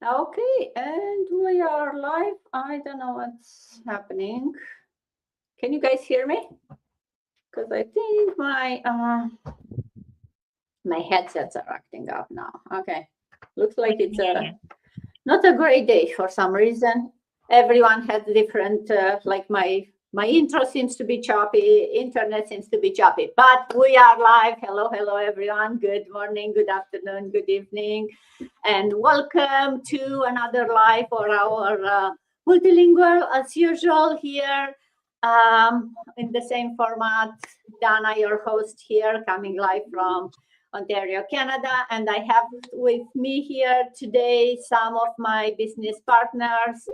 Okay, and we are live. I don't know what's happening. Can you guys hear me? Because I think my headsets are acting up now. Okay, looks We like can it's hear you. not a great day for some reason. Everyone has different. Like my intro seems to be choppy. Internet seems to be choppy. But we are live. Hello, hello, everyone. Good morning, good afternoon, good evening, and welcome to another live for our multilingual as usual here in the same format. Dana, your host here, coming live from Ontario, Canada, and I have with me here today some of my business partners.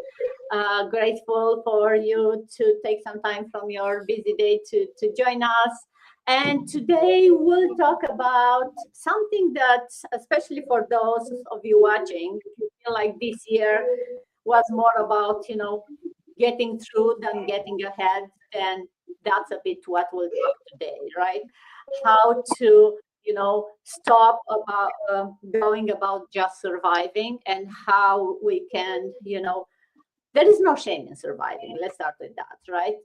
Grateful for you to take some time from your busy day to join us. And today we'll talk about something that, especially for those of you watching, you feel like this year was more about, getting through than getting ahead. And that's a bit what we'll talk today, right? How to, stop about going about just surviving and how we can, there is no shame in surviving. Let's start with that, right?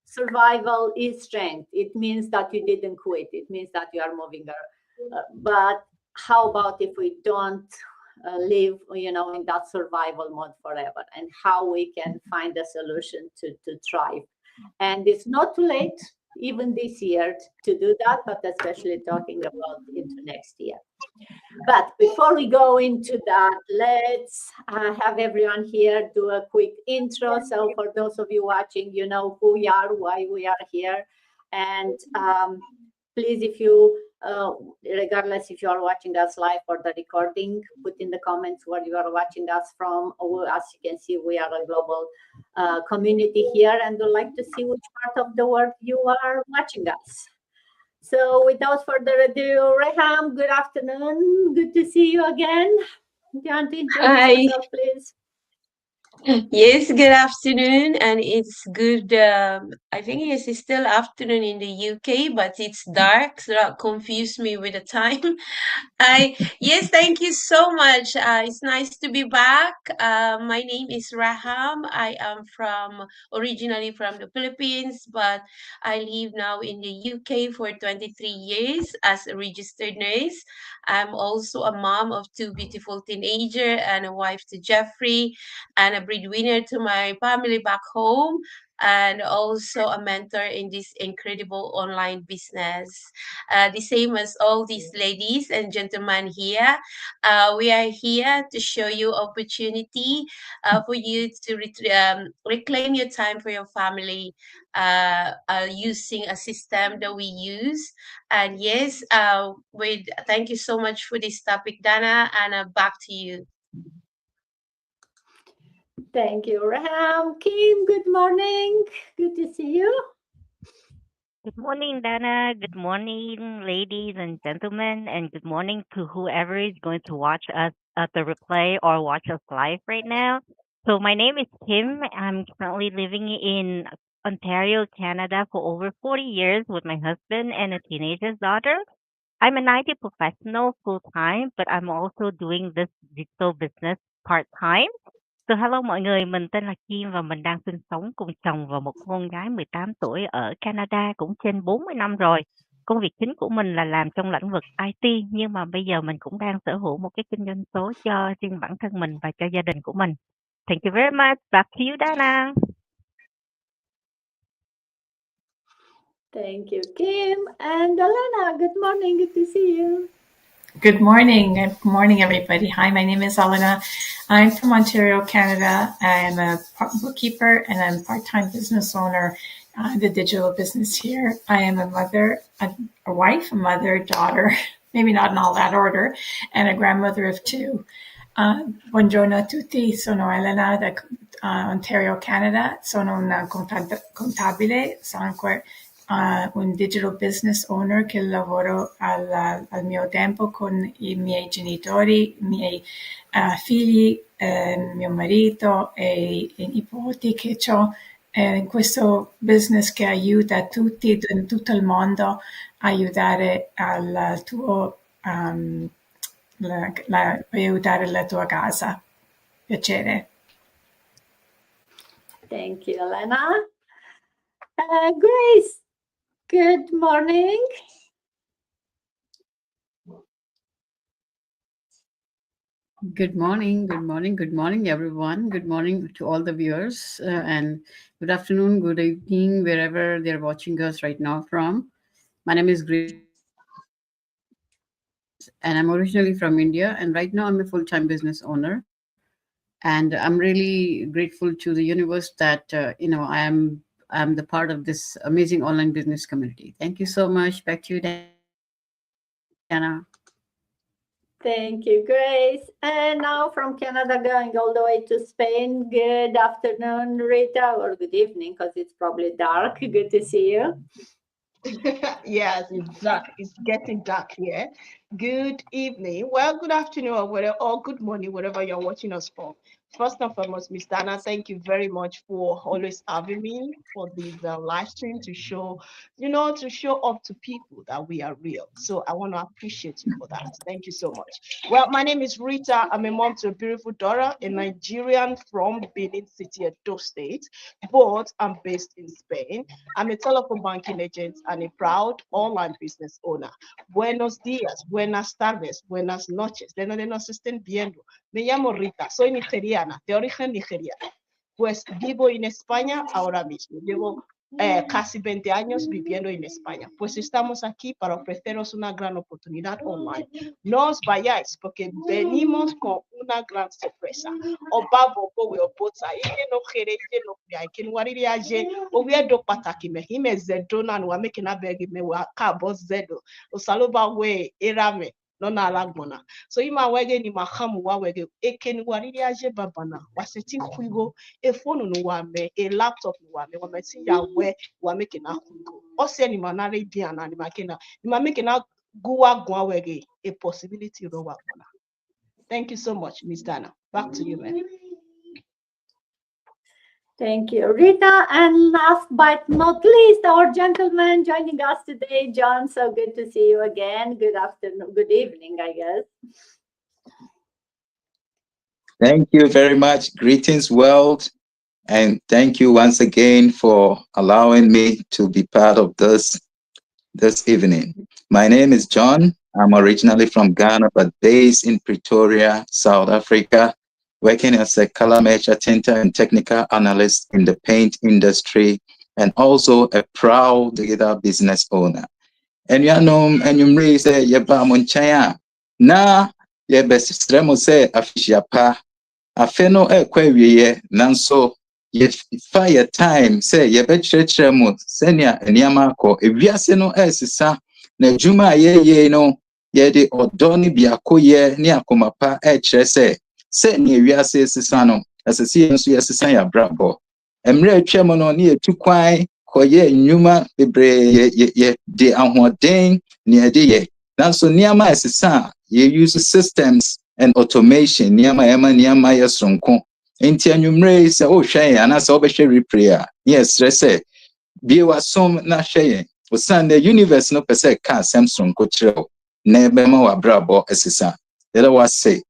Survival is strength. It means that you didn't quit. It means that you are moving. But how about if we don't live, in that survival mode forever, and how we can find a solution to thrive? And it's not too late, even this year, to do that, but especially talking about into next year. But before we go into that, let's have everyone here do a quick intro. So for those of you watching, you know who we are, why we are here. And please, if you, regardless if you are watching us live or the recording, put in the comments where you are watching us from. As you can see, we are a global community here, and we'd like to see which part of the world you are watching us. So without further ado, Reham, good afternoon. Good to see you again. Do you want to introduce Hi. yourself, please? Yes, good afternoon, and it's good. I think it's still afternoon in the UK, but it's dark, so that confused me with the time. Yes, thank you so much. It's nice to be back. My name is Raham. I am originally from the Philippines, but I live now in the UK for 23 years as a registered nurse. I'm also a mom of two beautiful teenagers and a wife to Jeffrey and a breadwinner to my family back home, and also a mentor in this incredible online business. The same as all these ladies and gentlemen here, we are here to show you opportunity for you to reclaim your time for your family using a system that we use. And yes, thank you so much for this topic, Dana, and back to you. Thank you, Raham. Kim, good morning. Good to see you. Good morning, Dana. Good morning, ladies and gentlemen, and good morning to whoever is going to watch us at the replay or watch us live right now. So my name is Kim. I'm currently living in Ontario, Canada for over 40 years with my husband and a teenager's daughter. I'm an IT professional full time, but I'm also doing this digital business part time. So hello mọi người, mình tên là Kim và mình đang sinh sống cùng chồng và một con gái 18 tuổi ở Canada cũng trên 40 năm rồi. Công việc chính của mình là làm trong lĩnh vực IT, nhưng mà bây giờ mình cũng đang sở hữu một cái kinh doanh số cho riêng bản thân mình và cho gia đình của mình. Thank you very much. Back to you, Dana. Thank you, Kim. And Alena, good morning. Good to see you. Good morning. Good morning, everybody. Hi, my name is Elena. I'm from Ontario, Canada. I'm a bookkeeper and I'm a part-time business owner in the digital business here. I am a mother, a wife, a mother, daughter, maybe not in all that order, and a grandmother of two. Buongiorno a tutti, sono Elena da Ontario, Canada. Sono una contabile, sono anche un digital business owner che lavoro al mio tempo con i miei genitori, i miei figli, mio marito e i nipoti che ho in questo business che aiuta tutti in tutto il mondo a aiutare al tuo aiutare la tua casa. Piacere. Thank you, Elena. Grace, good morning. Good morning, good morning, good morning, everyone. Good morning to all the viewers, and good afternoon, good evening, wherever they're watching us right now from. My name is Grace, and I'm originally from India, and right now I'm a full-time business owner. And I'm really grateful to the universe that I'm the part of this amazing online business community. Thank you so much. Back to you, Dana. Thank you, Grace. And now from Canada, going all the way to Spain. Good afternoon, Rita, or good evening, because it's probably dark. Good to see you. Yes, it's dark. It's getting dark here. Good evening. Well, good afternoon or good morning, wherever you're watching us from. First and foremost, Miss Dana, thank you very much for always having me for this live stream to show, to show up to people that we are real. So I want to appreciate you for that. Thank you so much. Well, my name is Rita. I'm a mom to a beautiful daughter, a Nigerian from Benin City, Edo State, but I'm based in Spain. I'm a telephone banking agent and a proud online business owner. Buenos días, buenas tardes, buenas noches. De donde nos estén viendo. Me llamo Rita, soy nigeriana, de origen nigeriano. Pues vivo en España ahora mismo. Llevo casi 20 años viviendo en España. Pues estamos aquí para ofreceros una gran oportunidad online. No os vayáis porque venimos con una gran sorpresa. Ọba bobo we obota ike no khere ike no bia ike nwariri aje owi edo pataki me hime zedo na no make na beg me wa ka boss zedo osaloba we erame no na alagbona so ima wege ni mahamu wa wege eke nwariri aje babana waseti khuigo e phone no wa me e laptop no wa me wa meti ya we wa make na khuigo o se ni manare dia na ni makena ni ma make na guwa gwa wege a possibility ro wa bona. Thank you so much, Miss Dana. Back to you, ma'am. Thank you, Rita. And last but not least, our gentleman joining us today, John. So good to see you again. Good afternoon, good evening, I guess. Thank you very much. Greetings, world. And thank you once again for allowing me to be part of this evening. My name is John. I'm originally from Ghana, but based in Pretoria, South Africa, working as a color measure tinter and technical analyst in the paint industry, and also a proud digital business owner. And you know, and you may say, Yeba Munchaya, na Yebesremo say Afishiapa, Afeno Equaye, Nanso. Yɛfa yɛ time sɛ yɛbɛkyerɛkyerɛ mu sɛnea nneɛma akɔ ewiase no ɛsesa na adwuma a yɛyɛ no yɛde ɔdɔ ne biakoyɛ ne akoma pa ɛkyerɛ sɛnea ewiase esesa no ɛsɛ sɛ yɛn nso yɛsesa yɛ abrabɔ mmerɛ atwa mu no ne yɛtu kwan kɔyɛ nnwuma bebree yɛde ahoɔden ne yɛde yɛ nanso nneɛma ɛsesa a yɛuse systems and automation nneɛma nneɛma yɛ soronko. Inti anwumre sɛ wohwɛ ana sɛ wobɛhwɛ replay a yɛsrɛ sɛ bie wasom na hwɛ yɛn osan the universe no pɛ sɛ ka asɛm soronko kyerɛ wo na ɛbɛma w'abrabɔ ɛsesa yɛda wase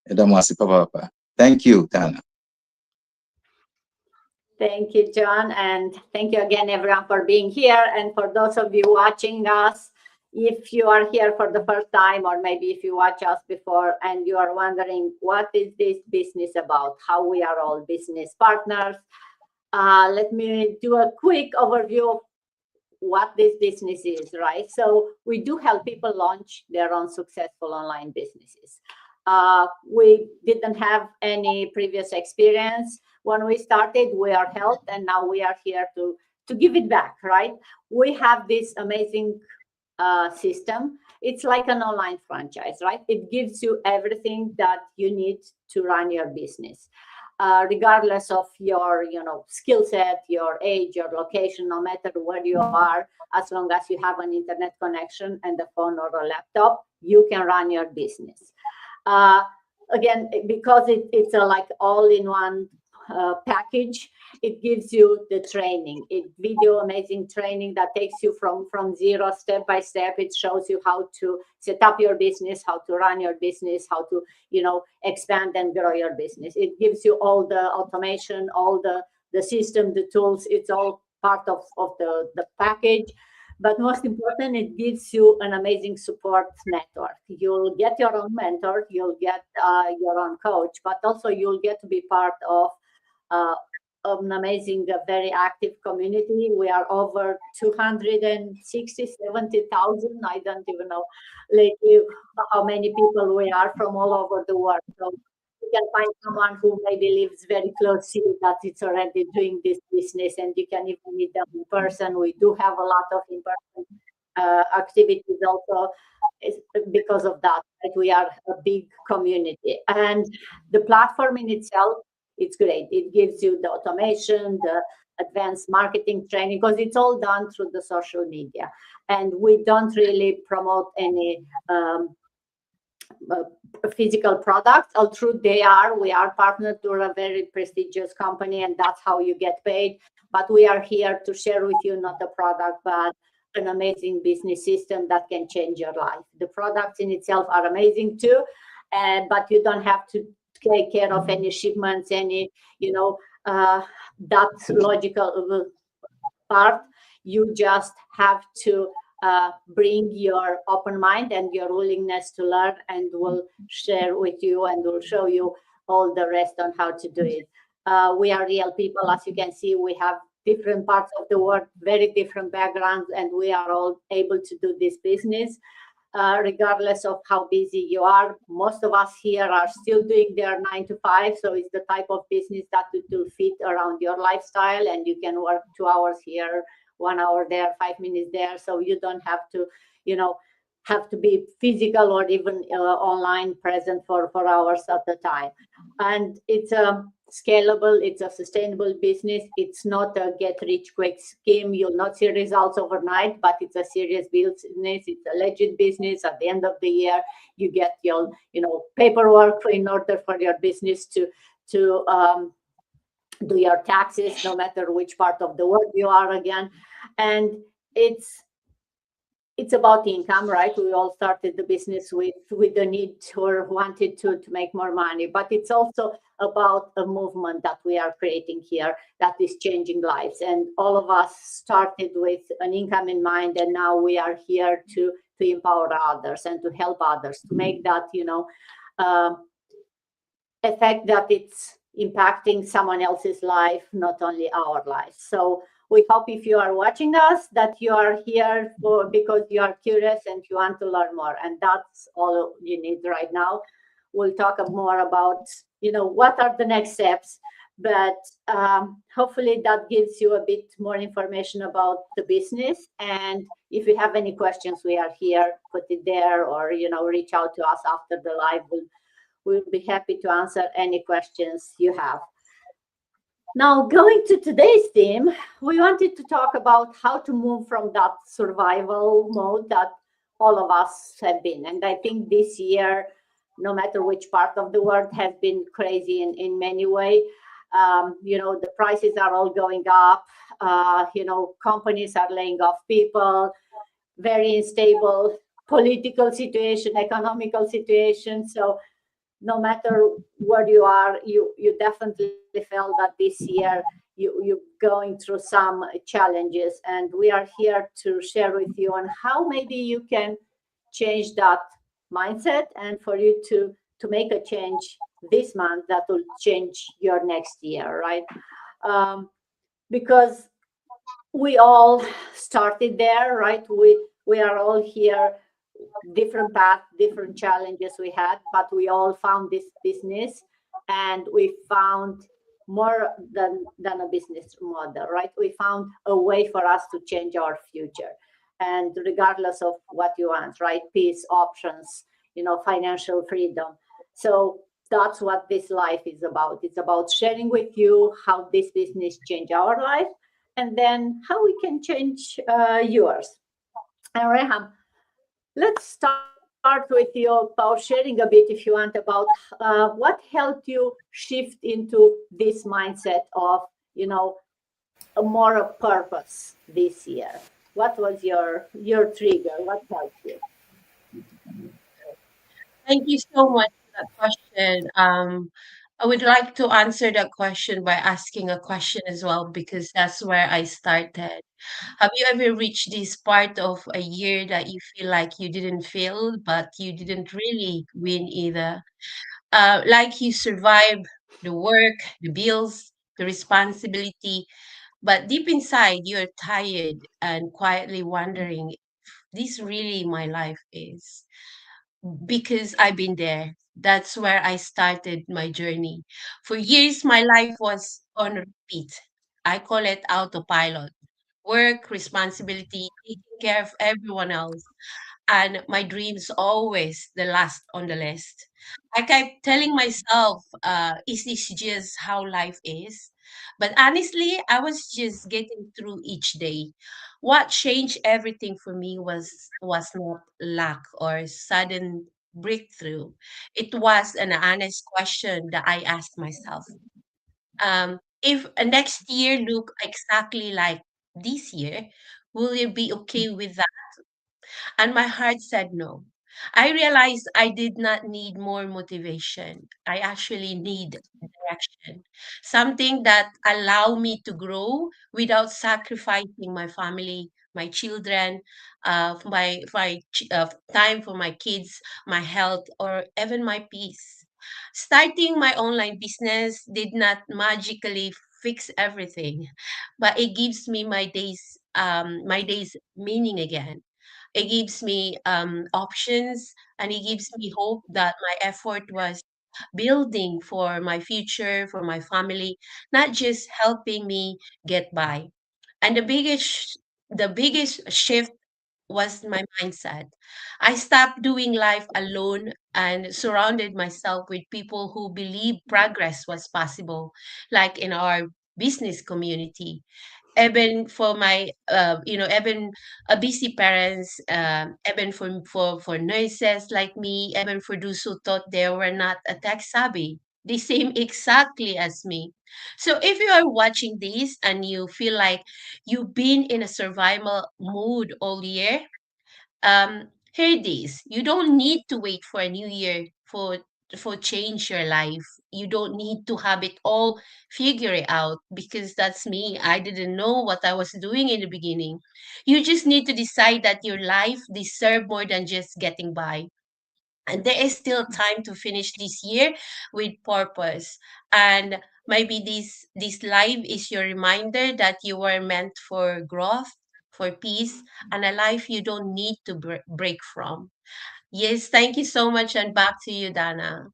yɛda mo ase papa. Thank you, Dana. Thank you, John, and thank you again, everyone, for being here. And for those of you watching us, if you are here for the first time, or maybe if you watch us before and you are wondering what is this business about, how we are all business partners, let me do a quick overview of what this business is, right? So we do help people launch their own successful online businesses. We didn't have any previous experience when we started. We are helped, and now we are here to give it back, right? We have this amazing system. It's like an online franchise, right? It gives you everything that you need to run your business, regardless of your, skill set, your age, your location, no matter where you are, as long as you have an internet connection and a phone or a laptop, you can run your business. Again, because it's a like all-in-one package. It gives you the training, video amazing training that takes you from zero, step by step. It shows you how to set up your business, how to run your business, how to expand and grow your business. It gives you all the automation, all the system, the tools. It's all part of the package. But most important, it gives you an amazing support network. You'll get your own mentor, you'll get your own coach, but also you'll get to be part of an amazing, very active community. We are over 260, 70,000. I don't even know lately how many people we are from all over the world. So you can find someone who maybe lives very close to you that is already doing this business, and you can even meet them in person. We do have a lot of in-person activities also because of that. Right? We are a big community, and the platform in itself, it's great. It gives you the automation, the advanced marketing training, because it's all done through the social media, and we don't really promote any physical products. Although we are partnered to a very prestigious company, and that's how you get paid. But we are here to share with you not a product, but an amazing business system that can change your life. The products in itself are amazing too, but you don't have to take care of any shipments, any that's logical part. You just have to bring your open mind and your willingness to learn, and we'll share with you and we'll show you all the rest on how to do it. We are real people. As you can see, we have different parts of the world, very different backgrounds, and we are all able to do this business. Regardless of how busy you are, most of us here are still doing their 9 to 5. So it's the type of business that will fit around your lifestyle, and you can work 2 hours here, 1 hour there, 5 minutes there. So you don't have to, have to be physical or even online present for hours at a time. And it's a scalable, it's a sustainable business. It's not a get rich quick scheme. You'll not see results overnight, but it's a serious business. It's a legit business. At the end of the year, you get your paperwork in order for your business to do your taxes, no matter which part of the world you are again. And it's about income, right? We all started the business with the need or wanted to make more money, but it's also about a movement that we are creating here that is changing lives. And all of us started with an income in mind, and now we are here to empower others and to help others to make that, effect that it's impacting someone else's life, not only our life. So we hope if you are watching us that you are here because you are curious and you want to learn more. And that's all you need right now. We'll talk more about, what are the next steps. But hopefully that gives you a bit more information about the business. And if you have any questions, we are here, put it there, or, reach out to us after the live. We'll be happy to answer any questions you have. Now, going to today's theme, we wanted to talk about how to move from that survival mode that all of us have been. And I think this year, no matter which part of the world, has been crazy in many ways. The prices are all going up. Companies are laying off people, very unstable political situation, economical situation. So no matter where you are, you definitely felt that this year you're going through some challenges. And we are here to share with you on how maybe you can change that mindset and for you to make a change this month that will change your next year, right? Because we all started there, right? We are all here, different paths, different challenges we had, but we all found this business, and we found more than a business model, right? We found a way for us to change our future, and regardless of what you want, right? Peace, options, financial freedom. So that's what this life is about. It's about sharing with you how this business changed our life, and then how we can change yours. And Reham, let's start start with you about sharing a bit, if you want, about what helped you shift into this mindset of, a more purpose this year. What was your trigger? What helped you? Thank you so much for that question. I would like to answer that question by asking a question as well, because that's where I started. Have you ever reached this part of a year that you feel like you didn't fail, but you didn't really win either? Like you survived the work, the bills, the responsibility, but deep inside you're tired and quietly wondering if this really my life is. Because I've been there. That's where I started my journey. For years, my life was on repeat. I call it autopilot. Work, responsibility, taking care of everyone else, and my dreams always the last on the list. I kept telling myself, is this just how life is? But honestly, I was just getting through each day. What changed everything for me was not luck or sudden breakthrough. It was an honest question that I asked myself. If next year look exactly like this year, will you be okay with that? And my heart said no. I realized I did not need more motivation. I actually need direction. Something that allow me to grow without sacrificing my family, my children, time for my kids, my health, or even my peace. Starting my online business did not magically fix everything, but it gives me my days meaning again. It gives me options, and it gives me hope that my effort was building for my future, for my family, not just helping me get by. And the biggest shift was my mindset. I stopped doing life alone and surrounded myself with people who believe progress was possible, like in our business community. Even for my even a busy parents, even for nurses like me, even for those who thought they were not a tech savvy, the same exactly as me. So if you are watching this and you feel like you've been in a survival mood all year, hear this. You don't need to wait for a new year for change your life. You don't need to have it all figure it out, because that's me. I didn't know what I was doing in the beginning. You just need to decide that your life deserve more than just getting by. And there is still time to finish this year with purpose. And maybe this life is your reminder that you were meant for growth, for peace, and a life you don't need to break from. Yes, thank you so much, and back to you, Dana.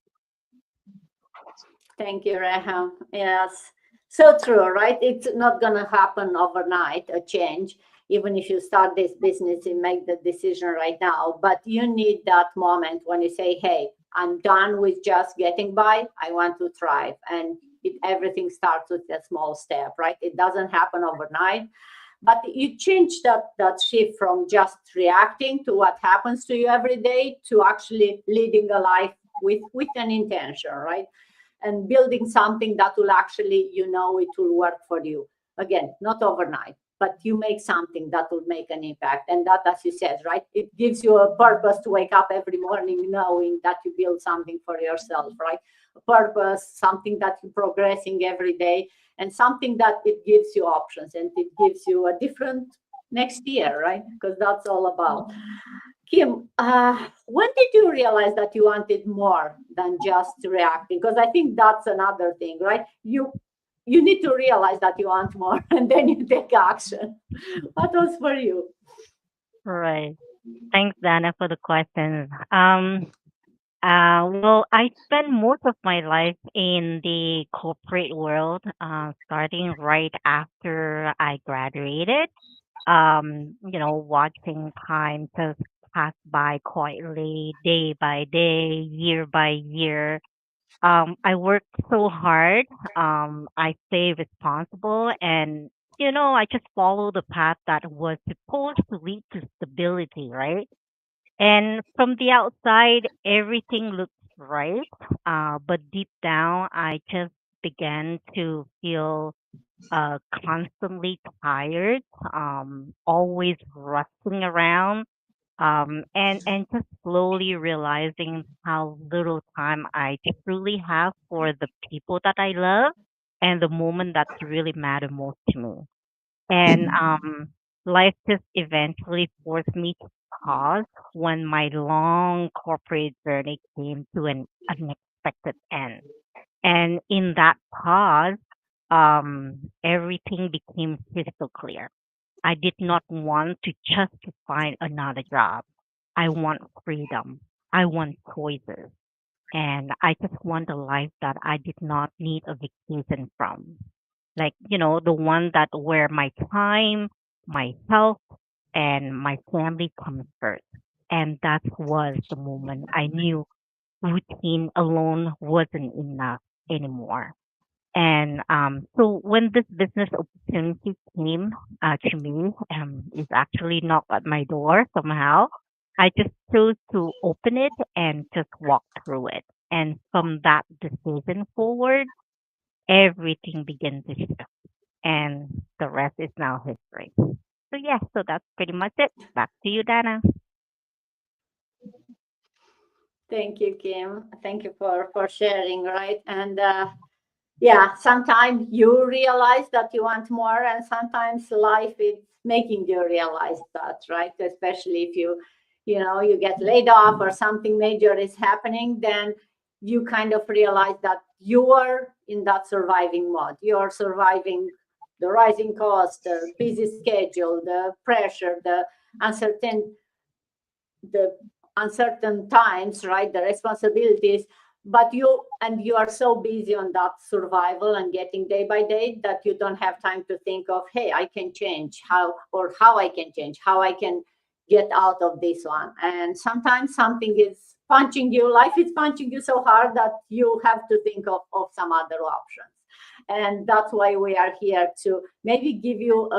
Thank you, Raham. Yes, so true, right? It's not going to happen overnight, a change. Even if you start this business and make the decision right now, but you need that moment when you say, hey, I'm done with just getting by. I want to thrive. And everything starts with a small step, right? It doesn't happen overnight, but you change that shift from just reacting to what happens to you every day to actually leading a life with an intention, right? And building something that will actually, it will work for you. Again, not overnight, but you make something that will make an impact. And that, as you said, right, it gives you a purpose to wake up every morning knowing that you build something for yourself, right? A purpose, something that you're progressing every day, and something that it gives you options and it gives you a different next year, right? Because that's all about. Kim, when did you realize that you wanted more than just reacting? Because I think that's another thing, right? You need to realize that you want more, and then you take action. What was for you? Right. Thanks, Dana, for the question. Well, I spent most of my life in the corporate world, starting right after I graduated. Watching time just pass by quietly, day by day, year by year. I worked so hard. I stay responsible, and I just follow the path that was supposed to lead to stability, right? And from the outside, everything looks right. But deep down, I just began to feel constantly tired, always rushing around, and just slowly realizing how little time I truly have for the people that I love and the moment that really matter most to me. And life just eventually forced me to pause when my long corporate journey came to an unexpected end. And in that pause, everything became crystal clear. I did not want to just find another job. I want freedom. I want choices. And I just want a life that I did not need a vacation from. Like, the one that where my time, my health, and my family comes first. And that was the moment I knew routine alone wasn't enough anymore. And so when this business opportunity came to me, is actually knocked at my door somehow. I just chose to open it and just walk through it. And from that decision forward, everything began to shift. And the rest is now history. So yeah, so that's pretty much it. Back to you, Dana. Thank you, Kim. Thank you for sharing, right? And yeah, sometimes you realize that you want more, and sometimes life is making you realize that, right? Especially if you get laid off or something major is happening, then you kind of realize that you are in that surviving mode. You're surviving the rising cost, the busy schedule, the pressure, uncertain the uncertain times, right? The responsibilities, but you are so busy on that survival and getting day by day that you don't have time to think of, hey, I can change how I can change, how I can get out of this one. And sometimes something is life is punching you so hard that you have to think of some other options. And that's why we are here to maybe give you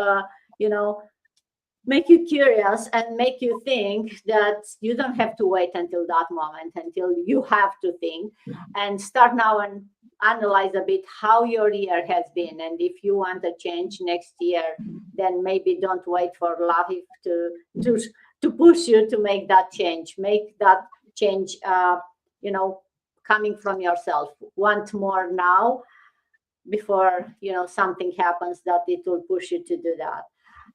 make you curious and make you think that you don't have to wait until that moment, until you have to think, and start now and analyze a bit how your year has been. And if you want a change next year, then maybe don't wait for life to push you to make that change. Make that change, coming from yourself. Want more now before something happens that it will push you to do that.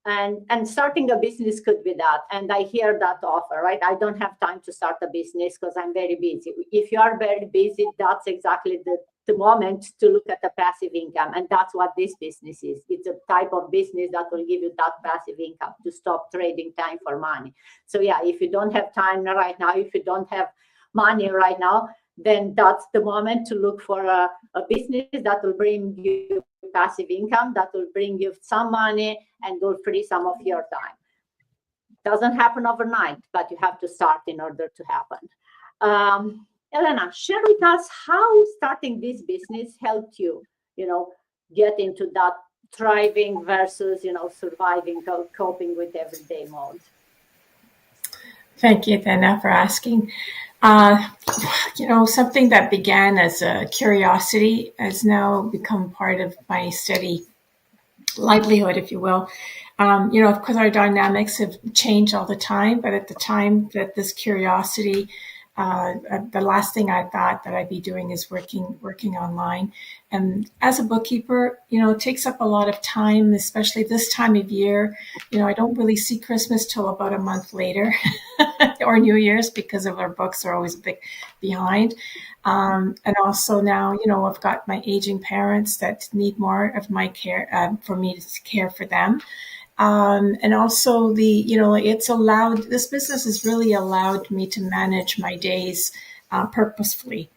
And starting a business could be that. And I hear that offer, right? I don't have time to start a business because I'm very busy. If you are very busy, that's exactly the moment to look at the passive income. And that's what this business is. It's a type of business that will give you that passive income to stop trading time for money. So yeah, if you don't have time right now, if you don't have money right now, then that's the moment to look for a business that will bring you passive income, that will bring you some money and will free some of your time. Doesn't happen overnight, but you have to start in order to happen. Elena, share with us how starting this business helped you, get into that thriving versus, surviving, coping with everyday mode. Thank you, Dana, for asking. Something that began as a curiosity has now become part of my steady livelihood, if you will. Of course, our dynamics have changed all the time, but at the time that this curiosity, the last thing I thought that I'd be doing is working online. And as a bookkeeper, it takes up a lot of time, especially this time of year. I don't really see Christmas till about a month later or New Year's because of our books are always a bit behind. And also now, I've got my aging parents that need more of my care for me to care for them. And also this business has really allowed me to manage my days purposefully.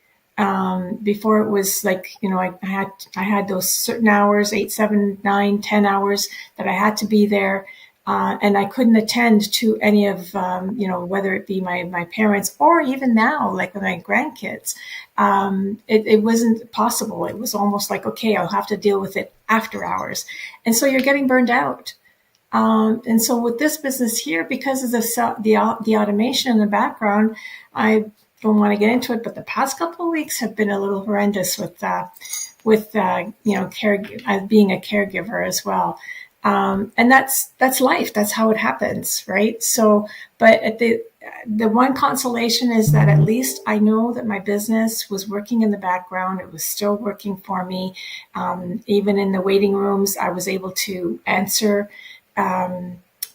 Before it was like, I had those certain hours, 8, 7, 9, 10 hours that I had to be there. And I couldn't attend to any of, whether it be my parents or even now, like with my grandkids. It wasn't possible. It was almost like, okay, I'll have to deal with it after hours. And so you're getting burned out. And so with this business here, because of the automation in the background, I don't want to get into it, but the past couple of weeks have been a little horrendous with being a caregiver as well. And that's life. That's how it happens, right? So, but the one consolation is that at least I know that my business was working in the background. It was still working for me. Even in the waiting rooms, I was able to answer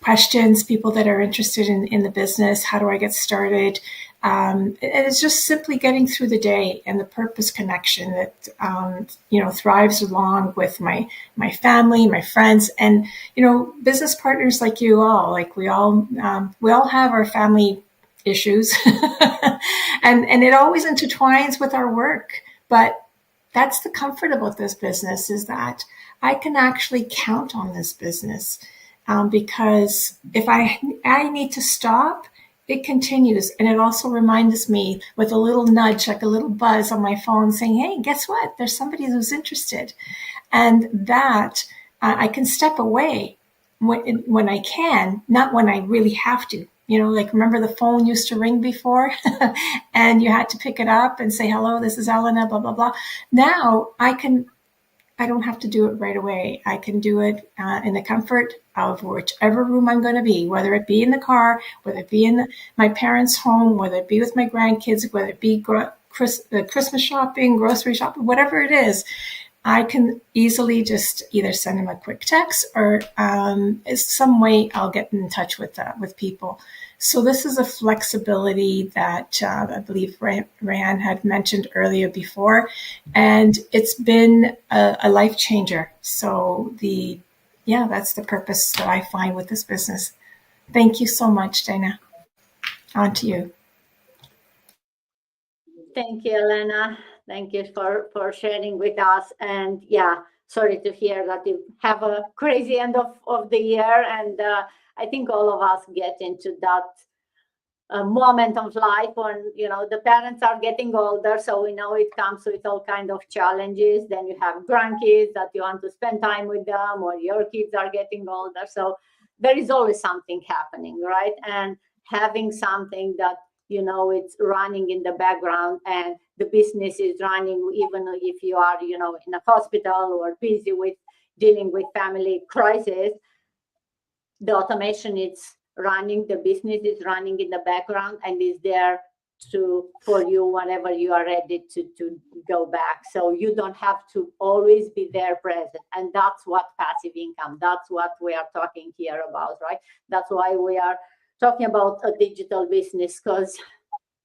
questions, people that are interested in the business. How do I get started? And it's just simply getting through the day and the purpose connection that, thrives along with my family, my friends, and, business partners like you all. Like we all have our family issues and it always intertwines with our work. But that's the comfort about this business, is that I can actually count on this business, because if I need to stop, it continues. And it also reminds me with a little nudge, like a little buzz on my phone saying, hey, guess what? There's somebody who's interested. And that I can step away when I can, not when I really have to. Like remember the phone used to ring before and you had to pick it up and say, hello, this is Elena, blah, blah, blah. Now I don't have to do it right away. I can do it in the comfort of whichever room I'm going to be, whether it be in the car, whether it be in my parents' home, whether it be with my grandkids, whether it be Christmas shopping, grocery shopping, whatever it is. I can easily just either send them a quick text or some way I'll get in touch with people. So this is a flexibility that I believe Rayan had mentioned earlier before, and it's been a life changer. So that's the purpose that I find with this business. Thank you so much, Dana. On to you. Thank you, Elena. Thank you for sharing with us. And sorry to hear that you have a crazy end of the year. And I think all of us get into that moment of life when, the parents are getting older. So we know it comes with all kinds of challenges. Then you have grandkids that you want to spend time with them, or your kids are getting older. So there is always something happening, right? And having something that, it's running in the background and the business is running, even if you are, in a hospital or busy with dealing with family crisis, the automation is running, the business is running in the background and is there for you whenever you are ready to go back. So you don't have to always be there present. And that's what passive income, that's what we are talking here about, right? That's why we are talking about a digital business, because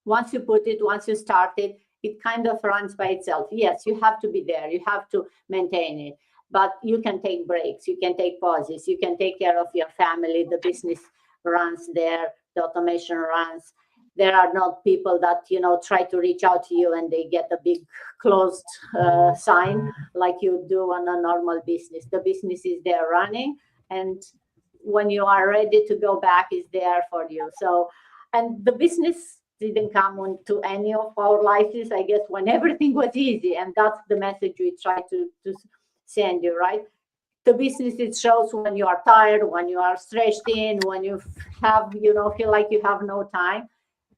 once you start it, it kind of runs by itself. Yes, you have to be there, you have to maintain it, but you can take breaks, you can take pauses, you can take care of your family, the business runs there, the automation runs. There are not people that, try to reach out to you and they get a big closed sign like you do on a normal business. The business is there running, and when you are ready to go back, is there for you. So, and the business didn't come into any of our lives, I guess, when everything was easy. And that's the message we try to send you, right? The business, it shows when you are tired, when you are stressed in, when you have, feel like you have no time.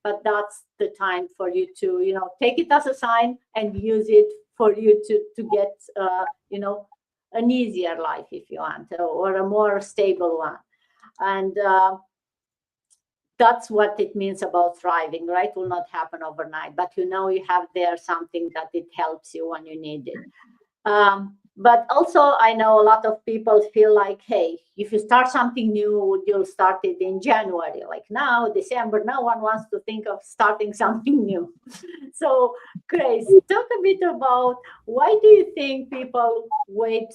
But that's the time for you to, take it as a sign and use it for you to get, an easier life, if you want, or a more stable one. And that's what it means about thriving, right? Will not happen overnight, but you have there something that it helps you when you need it. But also, I know a lot of people feel like, hey, if you start something new, you'll start it in January. Like now, December, no one wants to think of starting something new. So, Grace, talk a bit about why do you think people wait,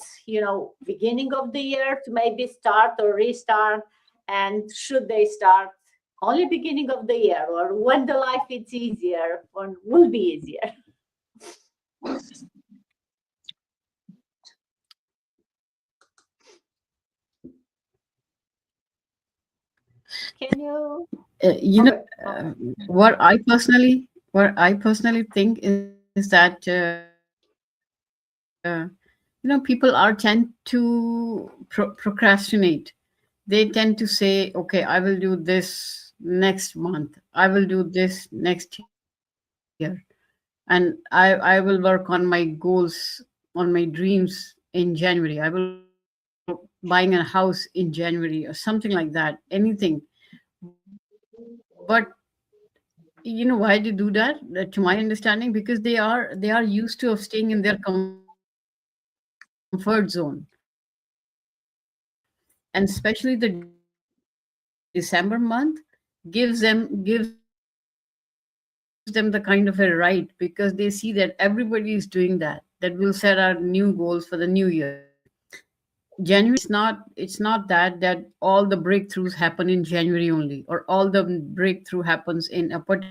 beginning of the year to maybe start or restart? And should they start only beginning of the year, or when the life is easier or will be easier? Can you? What I personally think is that people tend to procrastinate, they tend to say, okay, I will do this next month, I will do this next year, and I will work on my goals, on my dreams in January. I will buying a house in January or something like that, anything. But you know why they do that? To my understanding, because they are used to of staying in their comfort zone, and especially the December month gives them the kind of a right, because they see that everybody is doing that, that will set our new goals for the new year. January is not, it's not that all the breakthroughs happen in January only, or all the breakthrough happens in a particular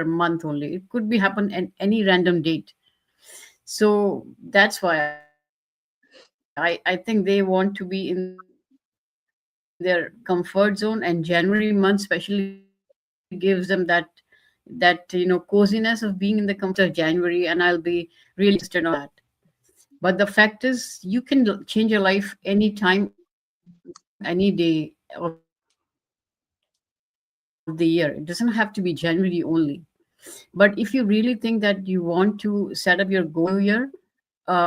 month only. It could be happen in any random date. So that's why I think they want to be in their comfort zone, and January month especially gives them that coziness of being in the comfort zone of January, and I'll be really interested on that. But the fact is, you can change your life anytime, any day of the year. It doesn't have to be January only. But if you really think that you want to set up your goals for the new year,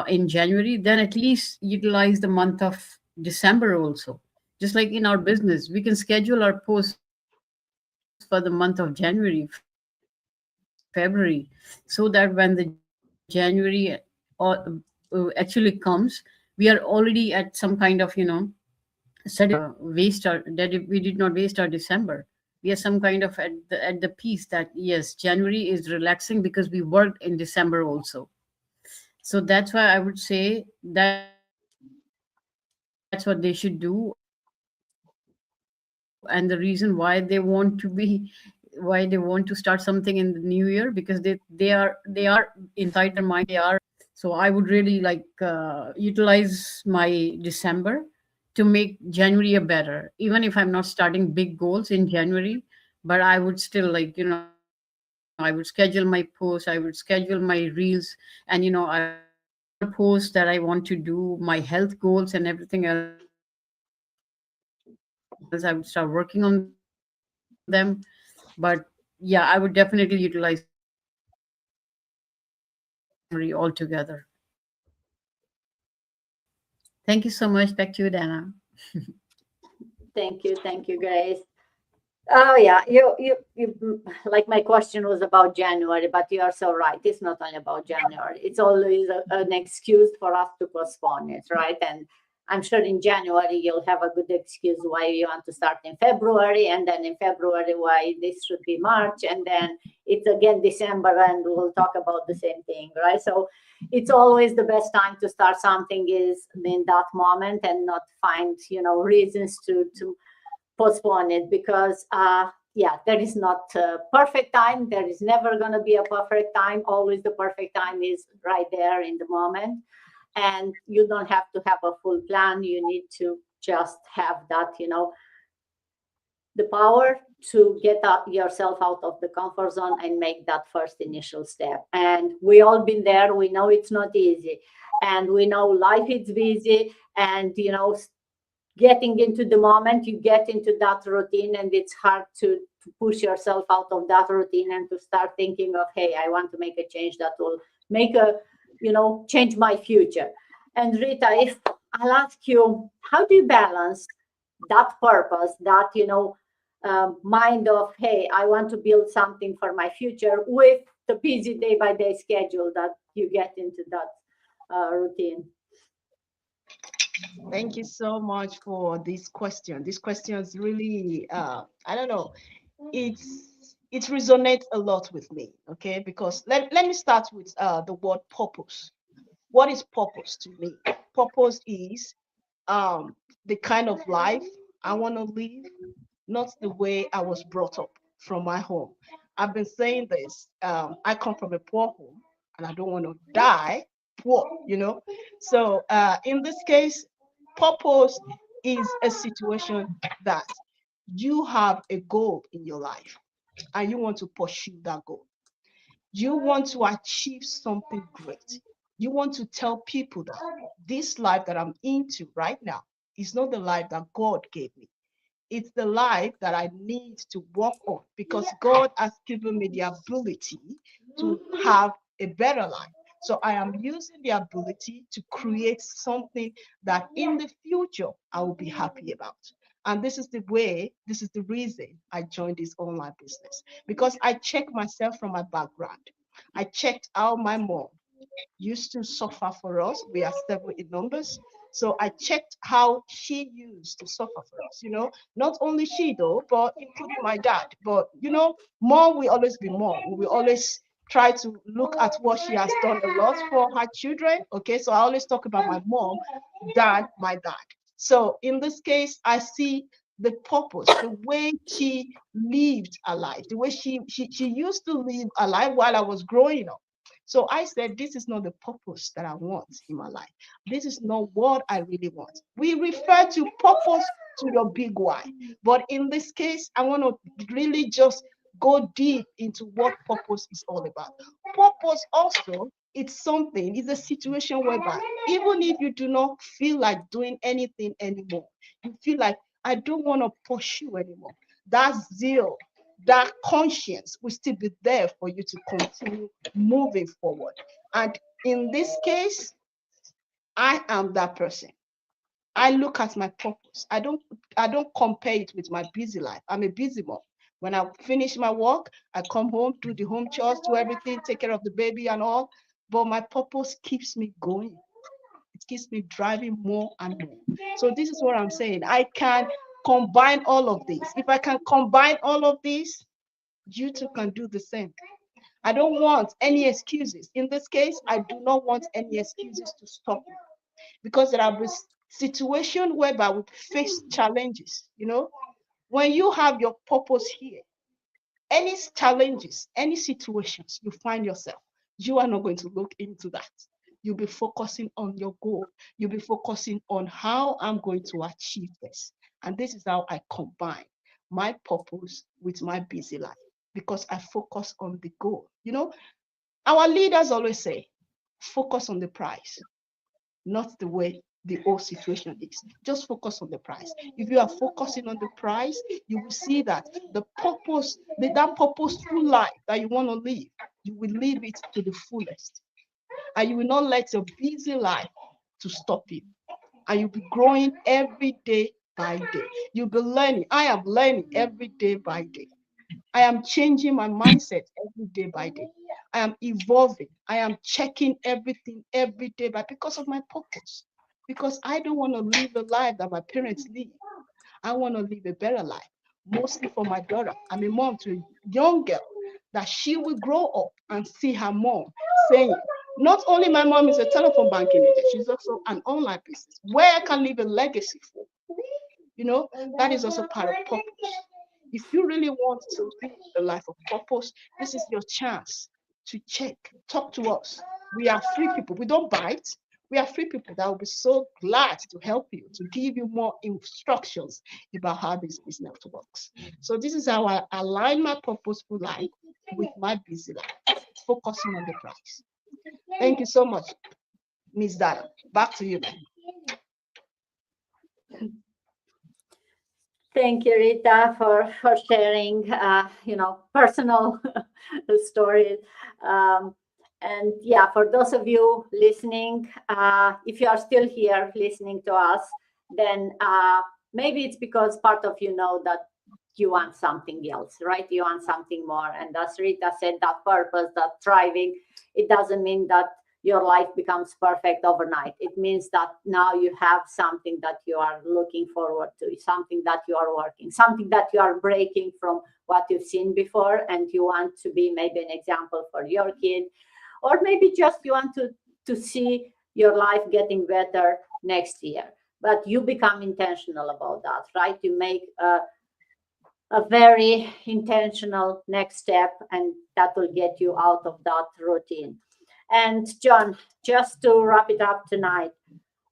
in January, then at least utilize the month of December also. Just like in our business, we can schedule our posts for the month of January, February, so that when the January actually comes, we are already at some kind of, certification that we did not waste our, that we did not waste our December. We are some kind of at the peace that yes, January is relaxing because we worked in December also. So that's why I would say that's what they should do. And the reason why they want to be, why they want to start something in the new year, because they are inside their mind, they are, so I would really like utilize my December to make January a better, even if I'm not starting big goals in January. But I would still, I would schedule my posts, I would schedule my reels, and I would start working on whatever posts that I want to do, my health goals and everything else. I would start working on them. But yeah, I would definitely utilize January altogether. Thank you so much. Back to you, Dana. Thank you, Grace. Oh yeah, like my question was about January, but you are so right. It's not only about January. It's always an excuse for us to postpone it, right? And I'm sure in January you'll have a good excuse why you want to start in February, and then in February why this should be March, and then it's again December, and we'll talk about the same thing, right? So it's always the best time to start something is in that moment, and not find reasons to postpone it, because yeah, there is not a perfect time, there is never going to be a perfect time. Always the perfect time is right there in the moment, and you don't have to have a full plan. You need to just have that, the power to get yourself out of the comfort zone and make that first initial step. And we all been there. We know it's not easy, and we know life is busy, and getting into the moment, you get into that routine, and it's hard to push yourself out of that routine and to start thinking of, hey, I want to make a change that will make a change my future. And Rita, if I'll ask you, how do you balance that purpose, that mind of, hey, I want to build something for my future, with the busy day by day schedule that you get into that routine? Thank you so much for this question. This question is really, I don't know, it resonates a lot with me, okay? Because let me start with the word purpose. What is purpose to me? Purpose is the kind of life I want to live, not the way I was brought up from my home. I've been saying this. I come from a poor home, and I don't want to die poor. So in this case, purpose is a situation that you have a goal in your life and you want to pursue that goal. You want to achieve something great. You want to tell people that this life that I'm into right now, It's not the life that God gave me. It's the life that I need to work on, because God has given me the ability to have a better life. So I am using the ability to create something that in the future I will be happy about. And this is the reason I joined this online business, because I checked myself from my background. I checked how my mom used to suffer for us. We are 7 in numbers. So I checked how she used to suffer for us, not only she though, but including my dad. But mom will always be mom. We will always try to look at what she has done a lot for her children. Okay, so I always talk about my mom than my dad. So in this case, I see the purpose, the way she lived her life, the way she used to live her life while I was growing up. So I said, this is not the purpose that I want in my life. This is not what I really want. We refer to purpose to your big why. But in this case, I want to really just go deep into what purpose is all about. Purpose also, it's a situation whereby even if you do not feel like doing anything anymore, you feel like, I don't want to pursue anymore. That zeal, that conscience will still be there for you to continue moving forward. And in this case, I am that person. I look at my purpose. I don't compare it with my busy life. I'm a busy mom. When I finish my work, I come home, do the home chores, do everything, take care of the baby and all. But my purpose keeps me going. It keeps me driving more and more. So this is what I'm saying. I can combine all of these. If I can combine all of these, you too can do the same. I don't want any excuses. In this case, I do not want any excuses to stop me, because there are situations whereby we face challenges. When you have your purpose here, any challenges, any situations you find yourself, you are not going to look into that. You'll be focusing on your goal. You'll be focusing on how I'm going to achieve this. And this is how I combine my purpose with my busy life, because I focus on the goal. Our leaders always say, focus on the prize, not the way the whole situation is. Just focus on the prize. If you are focusing on the prize, you will see that the purpose, that purposeful life that you want to live, you will live it to the fullest. And you will not let your busy life to stop you. And you'll be growing every day by day. You'll be learning. I am learning every day by day. I am changing my mindset every day by day. I am evolving. I am checking everything every day because of my purpose. Because I don't want to live the life that my parents live. I want to live a better life, mostly for my daughter. I'm a mom to a young girl, that she will grow up and see her mom saying, not only my mom is a telephone banking agent, she's also an online business where I can leave a legacy for. That is also part of purpose. If you really want to live a life of purpose, this is your chance to talk to us. We are free people. We don't bite. We are free people that will be so glad to help you, to give you more instructions about how this business works. So this is how I align my purposeful life with my busy life, focusing on the prize. Thank you so much, Ms. Dana. Back to you, man. Thank you, Rita, for sharing, personal stories. And yeah, for those of you listening, if you are still here listening to us, then maybe it's because part of you know that you want something else, right? You want something more. And as Rita said, that purpose, that thriving, it doesn't mean that your life becomes perfect overnight. It means that now you have something that you are looking forward to, something that you are working, something that you are breaking from what you've seen before, and you want to be maybe an example for your kid, or maybe just you want to see your life getting better next year. But you become intentional about that, right? You make a very intentional next step, and that will get you out of that routine. And John, just to wrap it up tonight,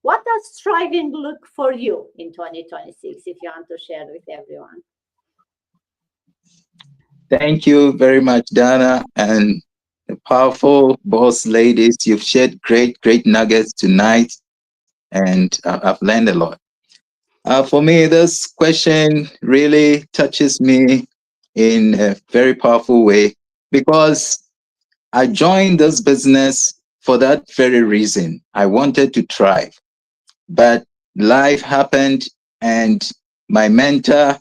what does thriving look for you in 2026, if you want to share with everyone? Thank you very much, Dana, and the powerful boss ladies. You've shared great nuggets tonight, and I've learned a lot. For me, this question really touches me in a very powerful way because I joined this business for that very reason. I wanted to thrive, but life happened and my mentor,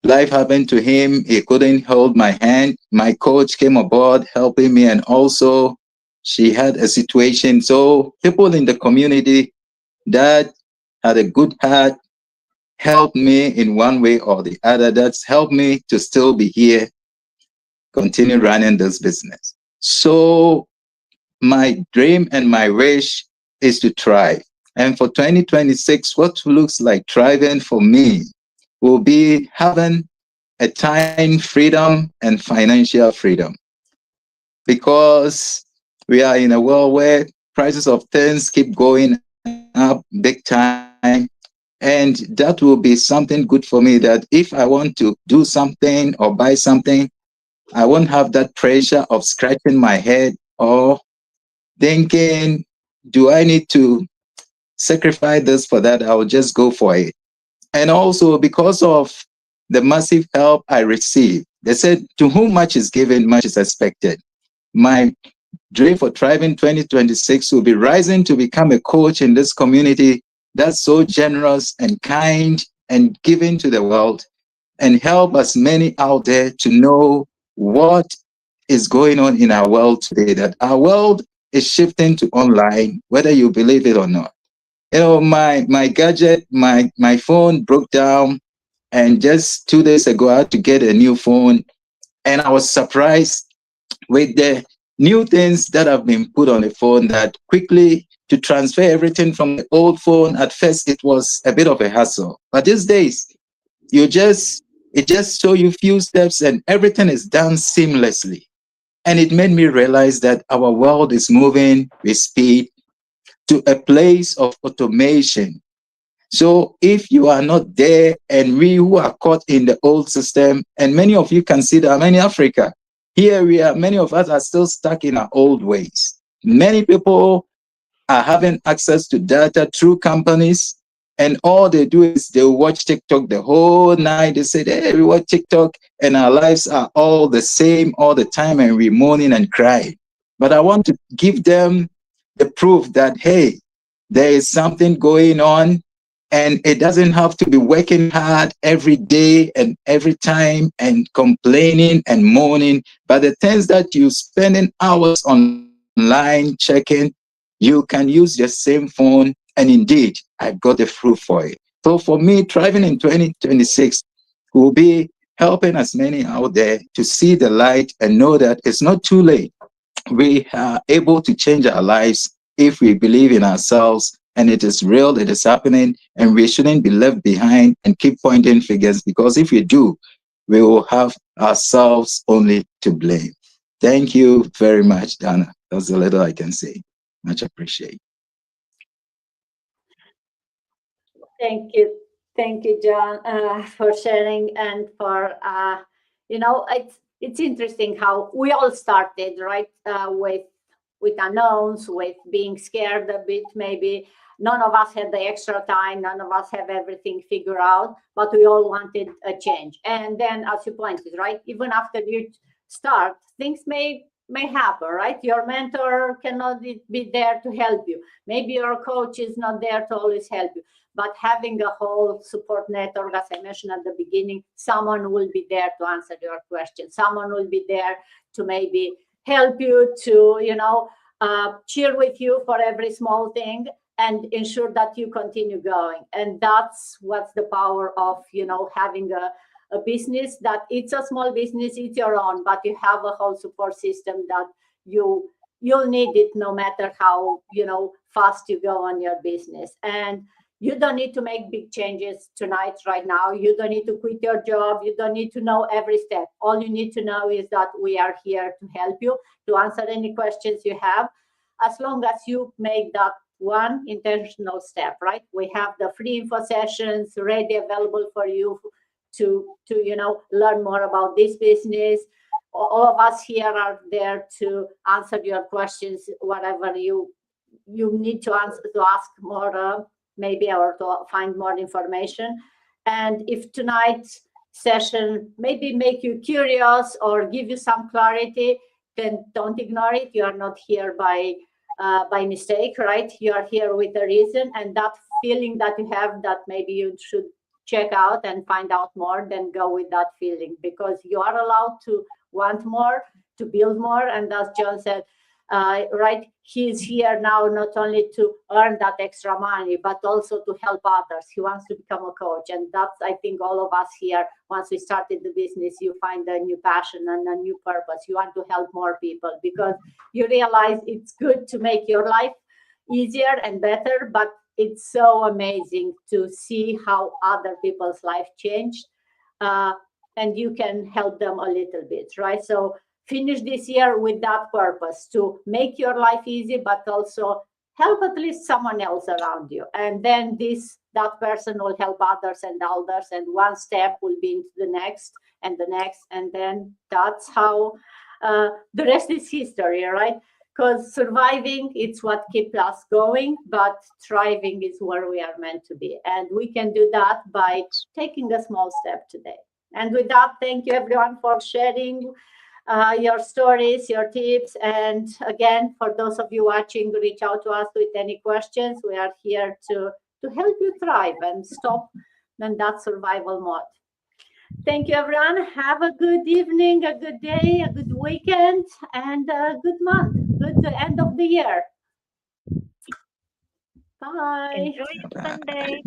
life happened to him. He couldn't hold my hand. My coach came aboard helping me, and also she had a situation. So people in the community that had a good heart helped me in one way or the other. That's helped me to still be here, continue running this business. So my dream and my wish is to thrive. And for 2026, what looks like thriving for me will be having a time freedom and financial freedom. Because we are in a world where prices of things keep going up big time. And that will be something good for me, that if I want to do something or buy something, I won't have that pressure of scratching my head or thinking, do I need to sacrifice this for that? I'll just go for it. And also because of the massive help I received, they said, to whom much is given, much is expected. My dream for Thriving 2026 will be rising to become a coach in this community that's so generous and kind and giving to the world, and help as many out there to know what is going on in our world today, that our world is shifting to online, whether you believe it or not. You know, my gadget, my phone broke down, and just 2 days ago I had to get a new phone, and I was surprised with the new things that have been put on the phone, that quickly to transfer everything from the old phone. At first it was a bit of a hassle, but these days it just show you few steps and everything is done seamlessly. And it made me realize that our world is moving with speed to a place of automation. So if you are not there, and we who are caught in the old system, and many of you can see that I'm in Africa, here we are, many of us are still stuck in our old ways. Many people are having access to data through companies, and all they do is they watch TikTok the whole night. They say, hey, we watch TikTok, and our lives are all the same all the time, and we're moaning and crying. But I want to give them the proof that, hey, there is something going on, and it doesn't have to be working hard every day and every time and complaining and moaning. But the things that you spending hours online checking, you can use your same phone. And indeed, I got the proof for it. So for me, Thriving in 2026 will be helping as many out there to see the light and know that it's not too late. We are able to change our lives if we believe in ourselves, and it is real, it is happening, and we shouldn't be left behind and keep pointing fingers, because if we do, we will have ourselves only to blame. Thank you very much, Dana. That's the little I can say. Much appreciated. Thank you, John, for sharing and for it's interesting how we all started, right, with unknowns, with being scared a bit. Maybe none of us had the extra time, none of us have everything figured out, but we all wanted a change. And then, as you pointed, right, even after you start, things may happen, right? Your mentor cannot be there to help you. Maybe your coach is not there to always help you. But having a whole support network, as I mentioned at the beginning, someone will be there to answer your question. Someone will be there to maybe help you, to, cheer with you for every small thing and ensure that you continue going. And that's what's the power of, having a business, that it's a small business, it's your own, but you have a whole support system that you'll need it no matter how, fast you go on your business. And you don't need to make big changes tonight, right now. You don't need to quit your job. You don't need to know every step. All you need to know is that we are here to help you, to answer any questions you have, as long as you make that one intentional step, right? We have the free info sessions ready, available for you to learn more about this business. All of us here are there to answer your questions, whatever you need to answer, to ask more maybe, or to find more information. And if tonight's session maybe make you curious or give you some clarity, then don't ignore it. You are not here by mistake, right? You are here with a reason, and that feeling that you have that maybe you should check out and find out more, then go with that feeling, because you are allowed to want more, to build more. And as John said, right, he's here now not only to earn that extra money, but also to help others. He wants to become a coach. And that's, I think, all of us here, once we started the business, you find a new passion and a new purpose. You want to help more people because you realize it's good to make your life easier and better, but it's so amazing to see how other people's life changed, and you can help them a little bit, right? So finish this year with that purpose, to make your life easy, but also help at least someone else around you. And then that person will help others and others, and one step will be into the next and the next, and then that's how the rest is history, right? Because surviving, it's what keeps us going, but thriving is where we are meant to be. And we can do that by taking a small step today. And with that, thank you everyone for sharing your stories, your tips. And again, for those of you watching, reach out to us with any questions. We are here to help you thrive and stop in that survival mode. Thank you, everyone. Have a good evening, a good day, a good weekend, and a good month. Good end of the year. Bye. Enjoy your Sunday.